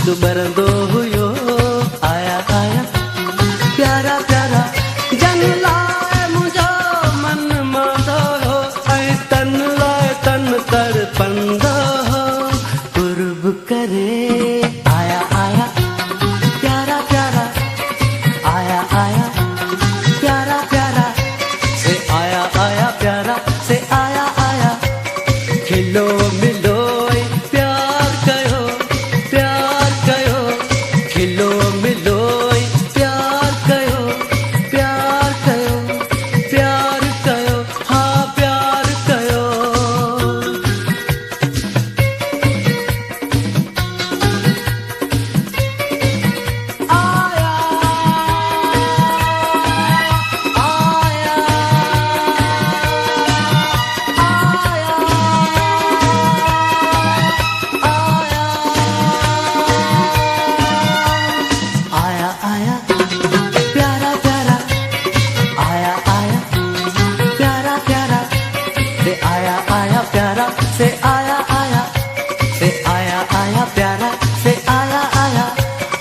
इश्क बरंदो हुयो आया आया प्यारा प्यारा जन लाए मुझो मन मांदो हो ऐं तन लाए तन तड़पंदो हो कुर्ब करे आया आया प्यारा प्यारा आया आया प्यारा प्यारा से आया आया प्यारा से आया आया खिलो मिलो प्यार कयो खिलो मिलो प्यार कयो प्यार कयो हाँ प्यार कयो आया आया आया आया प्यारा प्यारा आया आया प्यारा प्यारा से आया आया प्यारा से आया आया से आया आया प्यारा से आया आया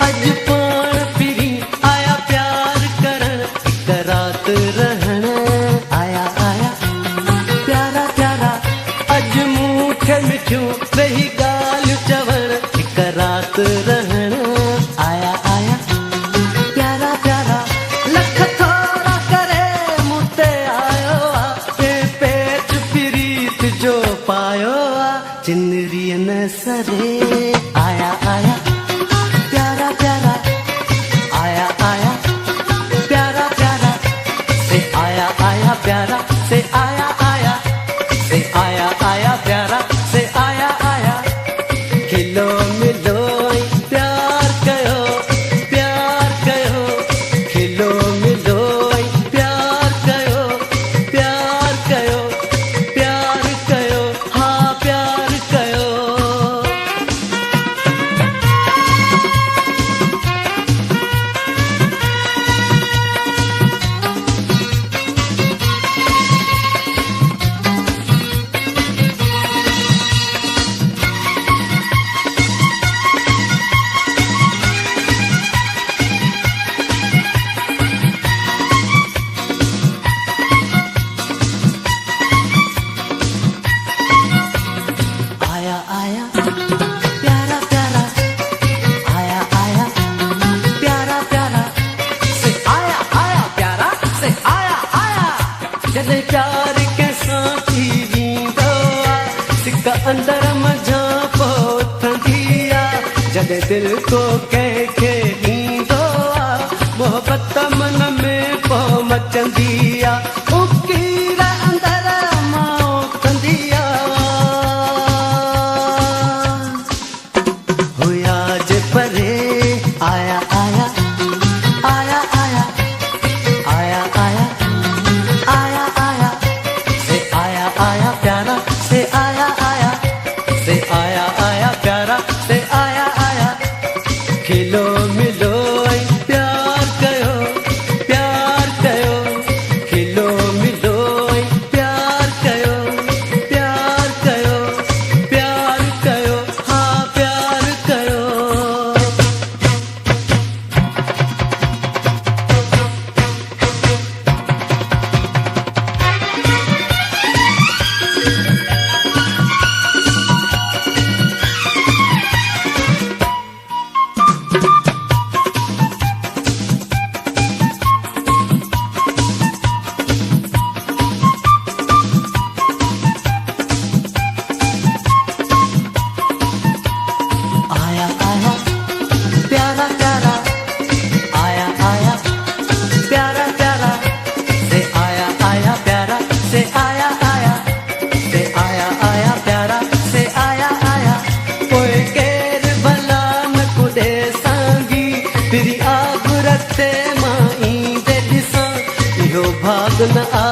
अज पाण फिरी आया प्यार करण हिक रात रहण आया आया प्यारा प्यारा अज मूंखे मिठियूं वेही ॻाल्हियूं चवण हिक रात रहण आया आया प्यारा प्यारा लख थोरा करे मूं ते आयो आहे पेच प्रीत जो पायो आहे चिनरीअ न सरे आया आया प्यारा प्यारा आया आया प्यारा प्यारा से आया आया प्यारा से आया आया से आया आया प्यारा से आया आया खिलो मिलो प्यार कयो खिलो मिलो प्यार कयो हाँ प्यार कयो आया आया प्यारा प्यारा आया आया प्यारा प्यारा से आया आया प्यारा से आया आया जॾहिं प्यार कंहिंसां थी वेंदो आहे सिक अंदर मझां पहुथंदी आहे जॾहिं दिलि को कंहिंखे ॾींदो आहे मोहबत मन में पोइ मचंदी आहे उकीर अंदर मां कंदी हुया जे परे आया आया आया आया आया आया आया आया से आया आया प्यारा से आया आया से आया आया प्यारा से आया आया खिलो मिलो प्यार कयो खिलो मिलो प्यार कयो हाँ प्यार कयो आया आया प्यारा प्यारा आया आया प्यारा प्यारा से आया आया प्यारा से आया आया से आया आया प्यारा से आया आया कोई केर भला न कुॾे सांगी तेरी आगुरते मां ईंदे ॾिसां इहो भाग न आ